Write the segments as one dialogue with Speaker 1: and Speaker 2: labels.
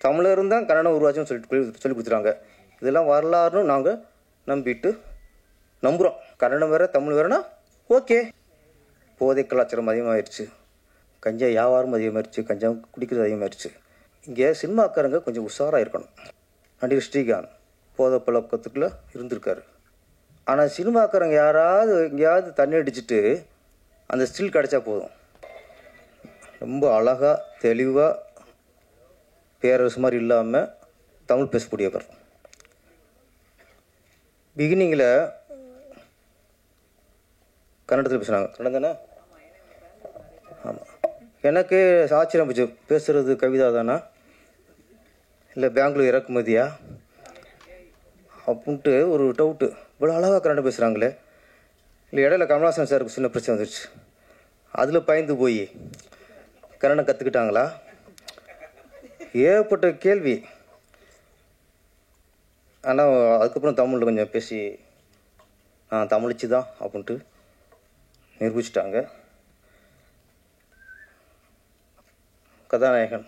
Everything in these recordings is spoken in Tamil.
Speaker 1: தமிழரும் தான் கன்னடம் உருவாச்சுன்னு சொல்லிட்டு சொல்லி கொடுத்துறாங்க. இதெல்லாம் வரலாறுன்னு நாங்கள் நம்பிட்டு நம்புகிறோம். கன்னடம் வேறு தமிழ் வேறுனா ஓகே. போதை கலாச்சாரம் அதிகமாகிடுச்சு, கஞ்சா வியாபாரம் அதிகமாகிடுச்சு, கஞ்சா குடிக்கிறது அதிகமாகிடுச்சு. இங்கே சினிமாக்காரங்க கொஞ்சம் உஷாராக இருக்கணும். நடிகர் ஸ்ரீகாந்த் போதை பழக்கத்துக்குள்ளே இருந்திருக்காரு. ஆனால் சினிமாக்காரங்க யாராவது எங்கேயாவது தண்ணி அடிச்சுட்டு அந்த ஸ்டில் கிடச்சா போதும், ரொம்ப அழகாக தெளிவாக பேரரசு மாதிரி இல்லாமல் தமிழ் பேசக்கூடியவர். பிகினிங்கில் கன்னடத்தில் பேசுகிறாங்க. கன்னடம் தானே? ஆமாம். எனக்கு ஆச்சரியம் போச்சு, பேசுகிறது கவிதா தானா இல்லை பெங்களூர் இறக்குமதியா அப்படின்ட்டு ஒரு டவுட்டு. இவ்வளோ அழகாக கன்னடம் பேசுகிறாங்களே. இல்லை இடையில கமல்ஹாசன் சாருக்கு சின்ன பிரச்சனை வந்துடுச்சு, அதில் பயந்து போய் கன்னடம் கற்றுக்கிட்டாங்களா? ஏகப்பட்ட கேள்வி. ஆனால் அதுக்கப்புறம் தமிழில் கொஞ்சம் பேசி தமிழிச்சு தான் அப்படின்ட்டு நிரூபிச்சிட்டாங்க. கதாநாயகன்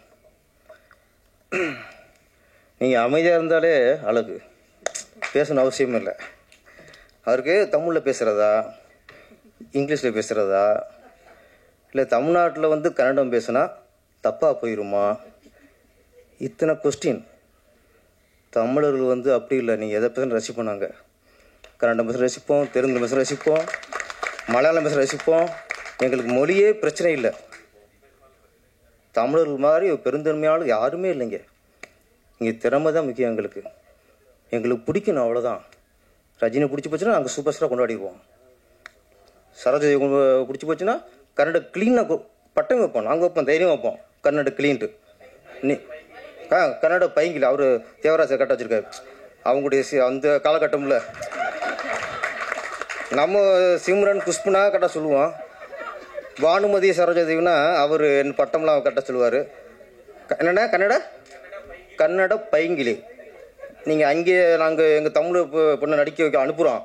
Speaker 1: நீங்கள் அமைதியாக இருந்தாலே அழகு, பேசணும் அவசியம் இல்லை. அவருக்கு தமிழில் பேசுகிறதா இங்கிலீஷில் பேசுகிறதா இல்லை தமிழ்நாட்டில் வந்து கன்னடம் பேசுனா தப்பாக போயிடுமா, இத்தனை கொஸ்டின். தமிழர்கள் வந்து அப்படி இல்லை, நீங்கள் எதை பேச ரசிப்போம். நாங்கள் கன்னடம் பேச ரசிப்போம், தெலுங்கு பேச ரசிப்போம், மலையாளம் பேச ரசிப்போம். எங்களுக்கு மொழியே பிரச்சனை இல்லை. தமிழர்கள் மாதிரி பெருந்தன்மையாளர் யாருமே இல்லைங்க. இங்கே திறமை தான் முக்கியம். எங்களுக்கு பிடிக்கணும், அவ்வளோதான். ரஜினி பிடிச்சி போச்சுன்னா நாங்கள் சூப்பர் ஸ்டாராக கொண்டாடிடுவோம். சரோஜாதேவி பிடிச்சி போச்சுன்னா கன்னட க்ளீனாக பட்டம் வைப்போம், நாங்கள் வைப்போம், தைரியம் வைப்போம். கன்னட க்ளீன்ட்டு நீ கன்னட பைங்கில் அவர் தேவராஜை கட்ட வச்சுருக்காரு. அவங்களுடைய அந்த காலகட்டமில் நம்ம சிம்ரன் குஷ்புனா கட்ட சொல்லுவோம், பானுமதி சரோஜாதேவினா அவர் என் பட்டம்லாம் கட்ட சொல்லுவார். என்னென்ன கன்னட பைங்கிலி. நீங்கள் அங்கே நாங்கள் எங்கள் தமிழ் பொண்ணை நடிக்க வைக்க அனுப்புகிறோம்,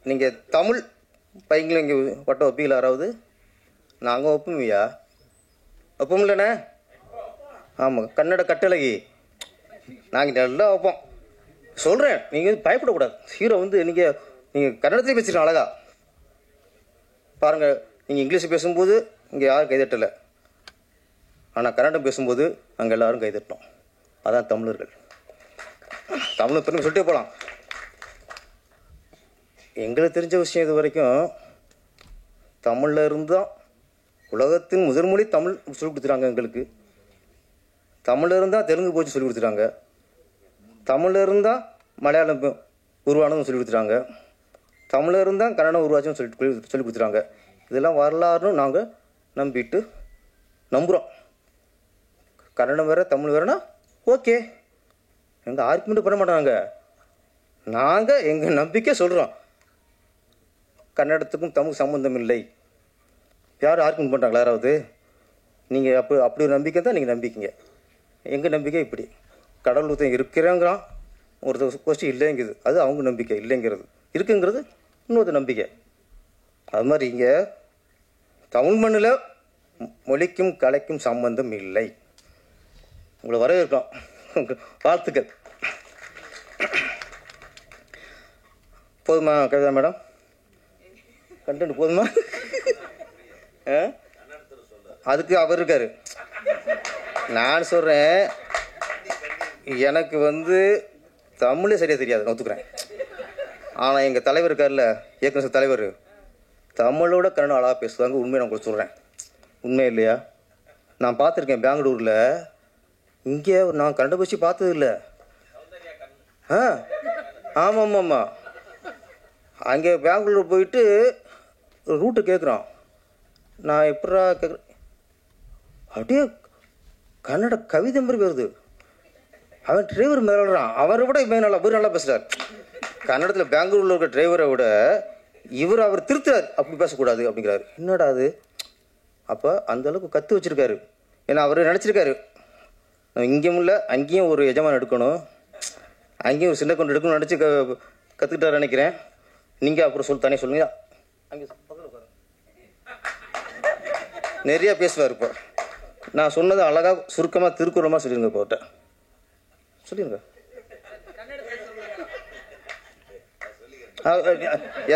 Speaker 1: நீங்கள் தமிழ் பைங்கிலி இங்கே பட்டம் வைப்பீங்களா யாராவது? நாங்கள் வைப்போம்யா, வைப்போம் இல்லைண்ணே? ஆமாம், கன்னட கட்டழகி நாங்கள் நல்லா வைப்போம். சொல்கிறேன், நீங்கள் பயப்படக்கூடாது. ஹீரோ வந்து நீங்கள் கன்னடத்தையும் பேசுகிறீங்க அழகா. பாருங்கள், நீங்கள் இங்கிலீஷ் பேசும்போது இங்கே யாரும் கைதட்டலை, ஆனால் கன்னடம் பேசும்போது அங்கே எல்லோரும் கைதட்டோம். அதான் தமிழர்கள். தமிழ் பெருமை சொல்லிட்டே போகலாம். எங்களுக்கு தெரிஞ்ச விஷயம் இது வரைக்கும் தமிழில் இருந்தால் உலகத்தின் முதன்மொழி தமிழ் சொல்லி கொடுத்துட்டாங்க. எங்களுக்கு தமிழில் இருந்தால் தெலுங்கு போச்சு சொல்லி கொடுத்துட்டாங்க, தமிழில் இருந்தால் மலையாளம் உருவானதும் சொல்லி கொடுத்துட்டாங்க, தமிழில் இருந்தால் கன்னடம் உருவாச்சுன்னு சொல்லி கொடுத்துட்டாங்க. இதெல்லாம் வரலாறுன்னு நாங்கள் நம்பிட்டு நம்புகிறோம். கன்னடம் வேறு தமிழ் வேறுனா ஓகே. எங்கள் ஆர்குமெண்ட் பண்ண மாட்டாங்க. நாங்கள் எங்கள் நம்பிக்கை சொல்கிறோம். கன்னடத்துக்கும் தமிழ் சம்மந்தம் இல்லை. யாரும் ஆர்குமெண்ட் பண்ணுறாங்களா யாராவது? நீங்கள் அப்படி ஒரு நம்பிக்கை தான் நீங்கள் நம்பிக்கீங்க. எங்கள் நம்பிக்கை இப்படி, கடவுள் ஒருத்தன் இருக்கிறேங்கிறான், ஒருத்தர் கோஷ்டி இல்லைங்குது, அது அவங்க நம்பிக்கை. இல்லைங்கிறது இருக்குங்கிறது இன்னொரு நம்பிக்கை. அது மாதிரி இங்கே தமிழ் மண்ணில் மொழிக்கும் கலைக்கும் சம்பந்தம் இல்லை. உங்களை வரவேற்கிறோம், வாழ்த்துக்கள். போதுமா கவிதா மேடம்? கண்டென்ட் போதுமா? அதுக்கு அவர் இருக்காரு. நான் சொல்கிறேன், எனக்கு வந்து தமிழே சரியாக தெரியாது, ஒத்துக்கிறேன். ஆனால் எங்கள் தலைவர் இருக்கார்ல, இயக்குனர் தலைவர், தமிழோட கன்னடம் அழகாக பேசுவாங்க. உண்மையை நான் உங்களுக்கு சொல்கிறேன், உண்மை இல்லையா? நான் பார்த்துருக்கேன் பெங்களூரில். இங்கே நான் கன்னடம் பேசி பார்த்தது இல்லை. ஆமாம் ஆமாம். அங்கே பெங்களூர் போயிட்டு ரூட்டு கேட்குறான். நான் எப்படா கேட்குறேன், அப்படியே கன்னட கவிதை மாதிரி வருது. அவன் டிரைவர் மேலாடுறான், அவரை விட இவன் நல்லா பேசுகிறார். கன்னடத்தில் பெங்களூரில் இருக்கிற டிரைவரை விட அவர் திருத்துறாரு, அப்படி பேசக்கூடாது அப்படிங்கிறாரு. என்னடா அது? அப்போ அந்தளவுக்கு கற்று வச்சுருக்காரு. ஏன்னா அவர் நினச்சிருக்காரு, இங்கேயும் இல்லை அங்கேயும் ஒரு எஜமான் எடுக்கணும், அங்கேயும் ஒரு சின்ன கொண்டு எடுக்கணும்னு நினச்சி கற்றுக்கிட்டாரு நினைக்கிறேன். நீங்கள் அப்புறம் தானே சொல்லுங்க. அங்கே நிறையா பேசுவார். இப்போ நான் சொன்னது அழகாக சுருக்கமாக திருக்குறமாக சொல்லிடுங்க போட்ட சொல்லிடுங்க.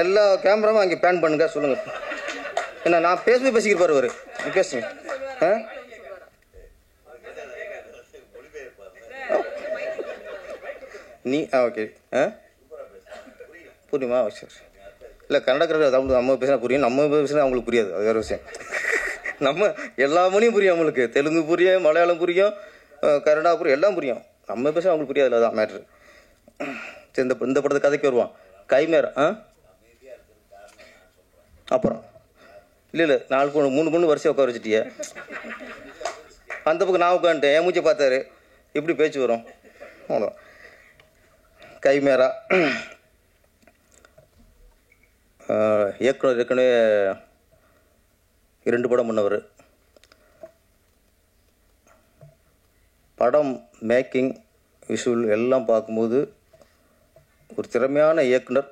Speaker 1: எல்லா கேமராவும் அங்கே பேன் பண்ணுங்க, சொல்லுங்கள். என்ன நான் பேசிக்கிட்டு பாரு ஒரு பேசுங்க. நீ ஓகே புரியுமா? சரி. இல்லை கன்னடக்காரர் தமிழ் நம்ம பேசினா புரியும், நம்ம பேசினா அவங்களுக்கு புரியாது, அது வேறு விஷயம். நம்ம எல்லா மொழியும் புரியும் அவங்களுக்கு, தெலுங்கு புரியும், மலையாளம் புரியும், கன்னடா புரியும், எல்லாம் புரியும். நம்ம பேசினா அவங்களுக்கு புரியாது, அதான் மேட்ரு. இந்த படத்தை கதைக்கு வருவான் கைமேரா. அப்புறம் இல்லை 4 பொண்ணு 3 பொண்ணு வரிசையாக உட்கார வச்சுட்டிய. அந்த பக்கம் நான் உட்காந்துட்டேன், என் மூச்சை பார்த்தாரு, எப்படி பேச்சு வரும்? அவ்வளோ கைமேரா. இயக்குனர் ஏற்கனவே 2 படம் பண்ணவர். படம் மேக்கிங் விஷுவல் எல்லாம் பார்க்கும்போது ஒரு திறமையான இயக்குனர்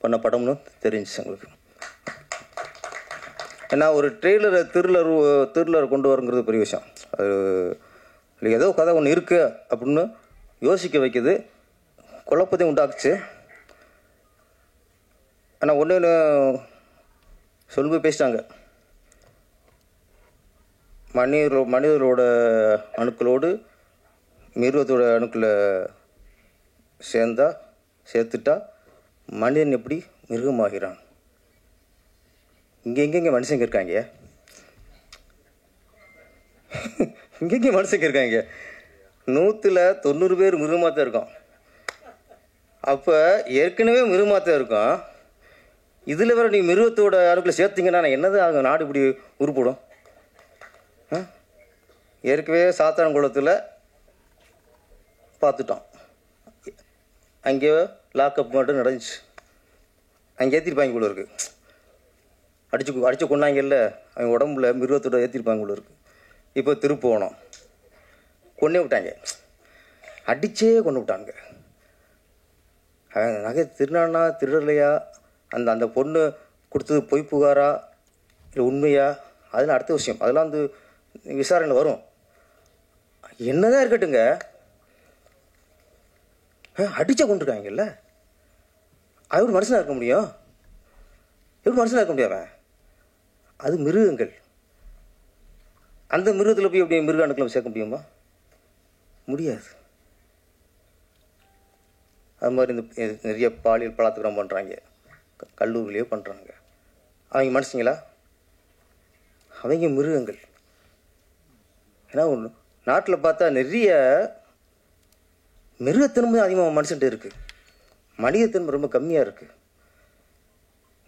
Speaker 1: பண்ண படம்னு தெரிஞ்சிச்சு எங்களுக்கு. ஏன்னா ஒரு த்ரில்லர் கொண்டு வரங்கிறது பெரிய விஷயம். அது ஏதோ கதை ஒன்று இருக்குது அப்படின்னு யோசிக்க வைக்குது, குழப்பத்தையும் உண்டாக்குச்சு. ஆனால் ஒன்று சொல்லி பேசிட்டாங்க, மனிதர்களோட அணுக்களோடு மிருகத்தோட அணுக்களை சேர்த்துட்டா மனிதன் எப்படி மிருகமாகிறான். இங்கே மனுஷங்க இருக்காங்க, இங்கே மனுஷங்க இருக்காங்க. 100ல் 90 பேர் மிருகமாக தான் இருக்கும். அப்போ ஏற்கனவே மிருகமாக தான் இருக்கும், இதில் வேறு நீங்கள் மிருகத்தோட அணுக்களை சேர்த்திங்கன்னா என்னது ஆகும்? நாடு இப்படி உருப்படும். ஏற்கனவே சாத்தான்குளத்தில் பார்த்துட்டோம், அங்கேயோ லாக்அப் மட்டும் நடந்துச்சு, அங்கே ஏற்றிருப்பாங்க போல இருக்குது. அடித்து கொண்டாங்கல்ல, அவங்க உடம்புல மிருகத்தோட ஏற்றிருப்பாங்க போல இருக்குது. இப்போ திருப்போணம் கொண்டே விட்டாங்க, அடித்தே கொண்டு விட்டாங்க. நகை திருநானா திருடலையா, அந்த பொண்ணு கொடுத்தது பொய் புகாரா இல்லை உண்மையா, அதெல்லாம் அடுத்த விஷயம், அதெல்லாம் வந்து விசாரணையில் வரும். என்னதான் இருக்கட்டுங்க, அடிச்சா கொண்டுருக்காங்கல்ல, அது ஒரு மனுஷனாக இருக்க முடியும்? எப்படி மனுஷனாக இருக்க முடியாம? அது மிருகங்கள். அந்த மிருகத்தில் போய் எப்படி மிருக அணுக்களை சேர்க்க முடியுமா? முடியாது. அது மாதிரி இந்த நிறைய பாலியல் பலாத்காரம் பண்ணுறாங்க, கல்லூரிலேயே பண்ணுறாங்க. அவங்க மனுஷங்களா? அவங்க மிருகங்கள். ஏன்னா ஒன்று நாட்டில் பார்த்தா நிறைய மிருகத்தன்மை அதிகமாக மனுஷன்ட்டு இருக்குது, மனிதத்தன்மை ரொம்ப கம்மியாக இருக்குது.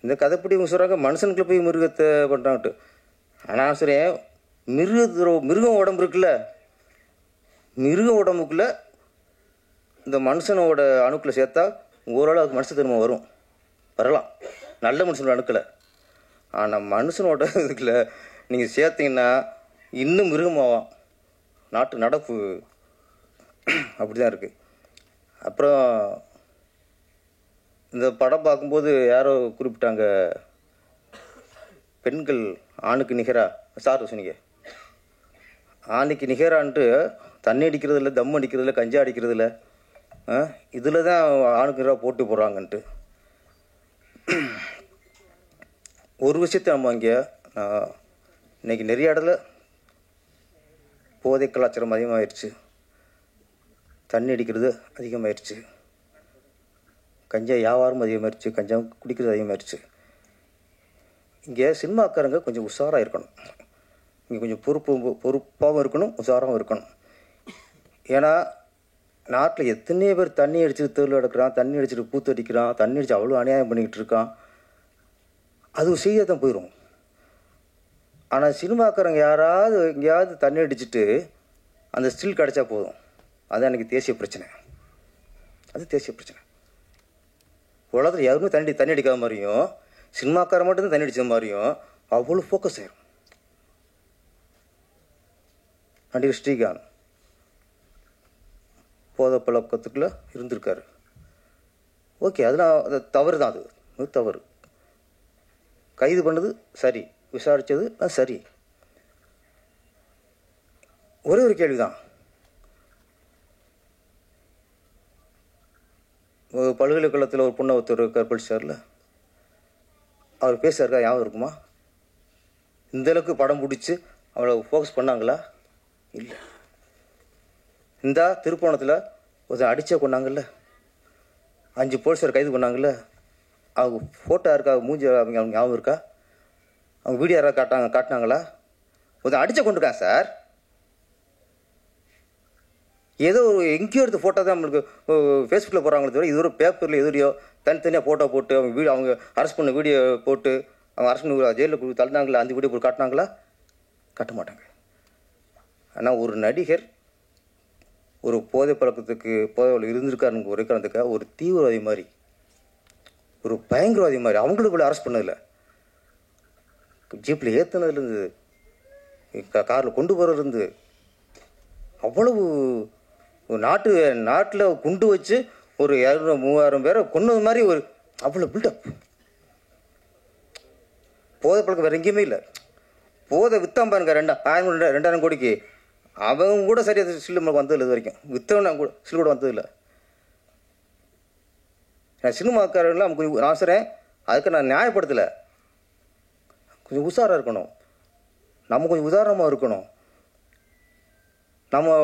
Speaker 1: இந்த கதைப்படி இவங்க சொல்கிறாங்க மனுஷனுக்குள்ள போய் மிருகத்தை பண்ணுறாங்கட்டு. ஆனால் சொல்கிறேன், மிருகம் உடம்பு இருக்குல்ல, மிருக உடம்புக்குள்ளே இந்த மனுஷனோட அணுக்களை சேர்த்தா ஓரளவு மனுஷத்தன்மை வரலாம், நல்ல மனுஷனோட அணுக்களை. ஆனால் மனுஷனோட இதுக்குள்ள நீங்கள் சேர்த்திங்கன்னா இன்னும் மிருகமாகும். நாட்டு நடப்பு அப்படி தான் இருக்குது. அப்புறம் இந்த படம் பார்க்கும்போது யாரோ குறிப்பிட்டாங்க, பெண்கள் ஆணுக்கு நிகராக சார் சொன்னீங்க, ஆணுக்கு நிகரான்ட்டு தண்ணி அடிக்கிறதில்ல, தம் அடிக்கிறதில்ல, கஞ்சா அடிக்கிறதில்ல, இதில் தான் ஆணுக்கு நிகராக போட்டு போடுறாங்கன்ட்டு. ஒரு விஷயத்தை நம்ம இங்கே இன்றைக்கி நிறைய இடத்துல போதை கலாச்சாரம் அதிகமாகிடுச்சு, தண்ணி அடிக்கிறது அதிகமாகிடுச்சு, கஞ்சா வியாபாரம் அதிகமாகிடுச்சு, கஞ்சா குடிக்கிறது அதிகமாகிடுச்சு. இங்கே சினிமாக்காரங்க கொஞ்சம் உஷாராக இருக்கணும், இங்கே கொஞ்சம் பொறுப்பாகவும் இருக்கணும், உஷாராகவும் இருக்கணும். ஏன்னா நாட்டில் எத்தனையோ பேர் தண்ணி அடிச்சுட்டு தெருவில் எடுக்கிறான், தண்ணி அடிச்சுட்டு பூத்து அடிக்கிறான், தண்ணி அடித்து அவ்வளோ அநியாயம் பண்ணிக்கிட்டு இருக்கான். அது செய்ய தான் போயிடும். ஆனால் சினிமாக்காரங்க யாராவது எங்கேயாவது தண்ணி அடிச்சுட்டு அந்த ஸ்டில் கிடச்சா போதும், அதுதான் எனக்கு தேசிய பிரச்சனை. அது தேசிய பிரச்சனை. உலகத்தில் யாருமே தண்ணி அடிக்காத மாதிரியும், சினிமாக்காரன் மட்டும்தான் தண்ணி அடித்த மாதிரியும் அவ்வளோ ஃபோக்கஸ் ஆயிரும். நடிகர் ஸ்ரீகாந்த் போதை பழக்கத்துக்குள்ளே இருந்திருக்காரு. ஓகே, அதெல்லாம் அது தவறு தான், அது தவறு. கைது பண்ணது சரி, விசாரித்தது சரி. ஒரே ஒரு கேள்வி தான். பல்கலைக்கழகத்தில் ஒரு பொண்ணை ஒருத்தர் கற்பழிச்சார்ல, அவர் பேசுறாருக்கா ஞாபகம் இருக்குமா? இந்த அளவுக்கு படம் பிடிச்சி அவளை ஃபோக்கஸ் பண்ணாங்களா? இல்லை. இந்த திருப்போணத்தில் ஒருத்தர் அடிச்சே கொண்டாங்கல்ல, 5 போலீஸார் கைது பண்ணாங்கல்ல, அவங்க ஃபோட்டோ இருக்கா, மூஞ்சி அவங்க ஞாபகம் இருக்கா? அவங்க வீடியோ யாராவது காட்டினாங்களா? ஒருத்தர் அடிச்ச கொண்டிருக்கான் சார். ஏதோ ஒரு எங்கேயோ எடுத்த ஃபோட்டோ தான் நம்மளுக்கு ஃபேஸ்புக்கில் போடுறாங்களே தவிர இது ஒரு பேப்பரில் எதுலையோ தனித்தனியாக ஃபோட்டோ போட்டு அவங்க அரெஸ்ட் பண்ண வீடியோ போட்டு அவங்க அரெஸ்ட் பண்ணி ஜெயிலில் தள்ளினாங்களா, அந்த வீடியோ போட்டு காட்டினாங்களா? காட்ட மாட்டாங்க. ஆனால் ஒரு நடிகர் ஒரு போதை பழக்கத்துக்கு போதையில் இருந்திருக்காருன்னு ஒரு காரணத்துக்காக ஒரு தீவிரவாதி மாதிரி, ஒரு பயங்கரவாதி மாதிரி அவங்களுக்குள்ள அரெஸ்ட் பண்ணதில்லை. ஜீப்பில் ஏற்றுனதுலேருந்து காரில் கொண்டு போகிறதுலேருந்து அவ்வளவு நாட்டில் குண்டு வச்சு ஒரு 200-3000 பேரை கொன்னது மாதிரி ஒரு அவ்வளோ பில்டப். போதை பழக்கம் வேறு எங்கேயுமே இல்லை. போதை விற்றான் பாருங்க 2,000 கோடிக்கு, அவங்க கூட சரியாக சில்லு நம்மளுக்கு வந்ததில்லை. இது வரைக்கும் விற்றவன் கூட சில்லு கூட வந்ததில்லை. நான் சினிமாக்காரெல்லாம் கொஞ்சம் நான் சொல்கிறேன், அதுக்கு நான் நியாயப்படுத்தலை. கொஞ்சம் உஷாராக இருக்கணும், நம்ம கொஞ்சம் உதாரணமாக இருக்கணும். நம்ம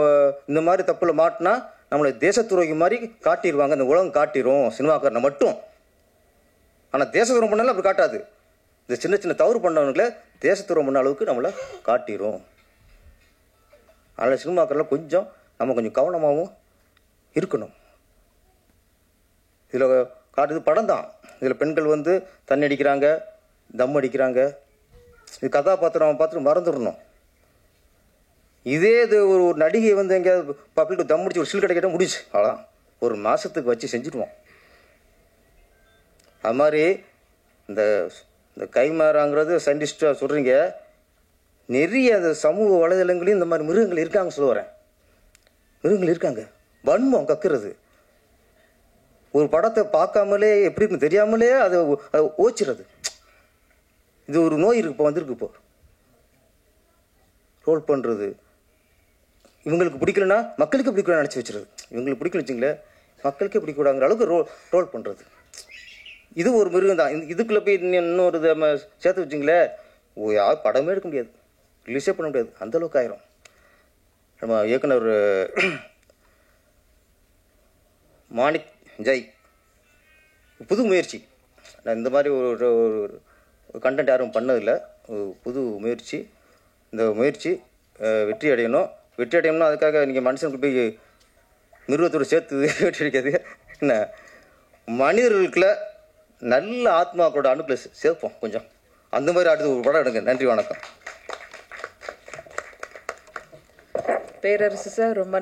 Speaker 1: இந்த மாதிரி தப்பில் மாட்டினா நம்மளை தேசத்துறைக்கு மாதிரி காட்டிடுவாங்க, இந்த உலகம் காட்டிடும் சினிமாக்காரனை மட்டும். ஆனால் தேசத்துறை பண்ணாலும் அப்படி காட்டாது. இந்த சின்ன சின்ன தவறு பண்ணவங்களே தேசத்துறை பண்ண அளவுக்கு நம்மளை காட்டிடும். அதனால் சினிமாக்காரெல்லாம் கொஞ்சம் நம்ம கொஞ்சம் கவனமாகவும் இருக்கணும். இதில் காட்டுது படம் தான். இதில் பெண்கள் வந்து தண்ணி அடிக்கிறாங்க, தம் அடிக்கிறாங்க. இது கதாபாத்திரம் பார்த்துட்டு மறந்துடணும். இதே இது ஒரு நடிகை வந்து எங்கேயாவது பப்ளிக் தம் முடிச்சு ஒரு சில் கிடைக்கிட்ட முடிச்சு, அவ்வளோதான், ஒரு மாதத்துக்கு வச்சு செஞ்சுடுவோம். அது மாதிரி இந்த கைமாறாங்கிறது சயின்டிஸ்டாக சொல்கிறீங்க, நிறைய அந்த சமூக வலைதளங்களையும் இந்த மாதிரி மிருகங்கள் இருக்காங்க சொல்ல வரேன். மிருகங்கள் இருக்காங்க. வன்மம் கக்குறது, ஒரு படத்தை பார்க்காமலே எப்படி இருக்குன்னு தெரியாமலே அதை ஓச்சிடுறது. இது ஒரு நோய் இருக்கு, இப்போ வந்திருக்கு. இப்போ ரோல் பண்ணுறது, இவங்களுக்கு பிடிக்கலன்னா மக்களுக்கு பிடிக்கல நினச்சி வச்சுருது. இவங்களுக்கு பிடிக்கல வச்சுங்களேன், மக்களுக்கே பிடிக்கூடாங்கிற அளவுக்கு ரோல் பண்ணுறது. இது ஒரு மிருகம் தான். இதுக்குள்ளே போய் இன்னொரு நம்ம சேர்த்து வச்சுங்களேன், யார் படமே எடுக்க முடியாது, ரிலீஸே பண்ண முடியாது, அந்தளவுக்கு ஆயிரும். நம்ம இயக்குனர் மாணிக் ஜெய் புது முயற்சி. நான் இந்த மாதிரி ஒரு கண்டென்ட் யாரும் பண்ணதில்லை, புது முயற்சி. இந்த முயற்சி வெற்றி அடையணும். வெற்றி அடையணும்னா அதுக்காக நீங்கள் மனுஷனுக்கு போய் மிருகத்தோடு சேர்த்து வெற்றி அடிக்காது. என்ன, மனிதர்களுக்குள்ள நல்ல ஆத்மாக்களோட அணுக்களை சேர்ப்போம் கொஞ்சம். அந்த மாதிரி அடுத்து ஒரு படம் எடுங்க. நன்றி, வணக்கம்.
Speaker 2: பேரரசு சார், ரொம்ப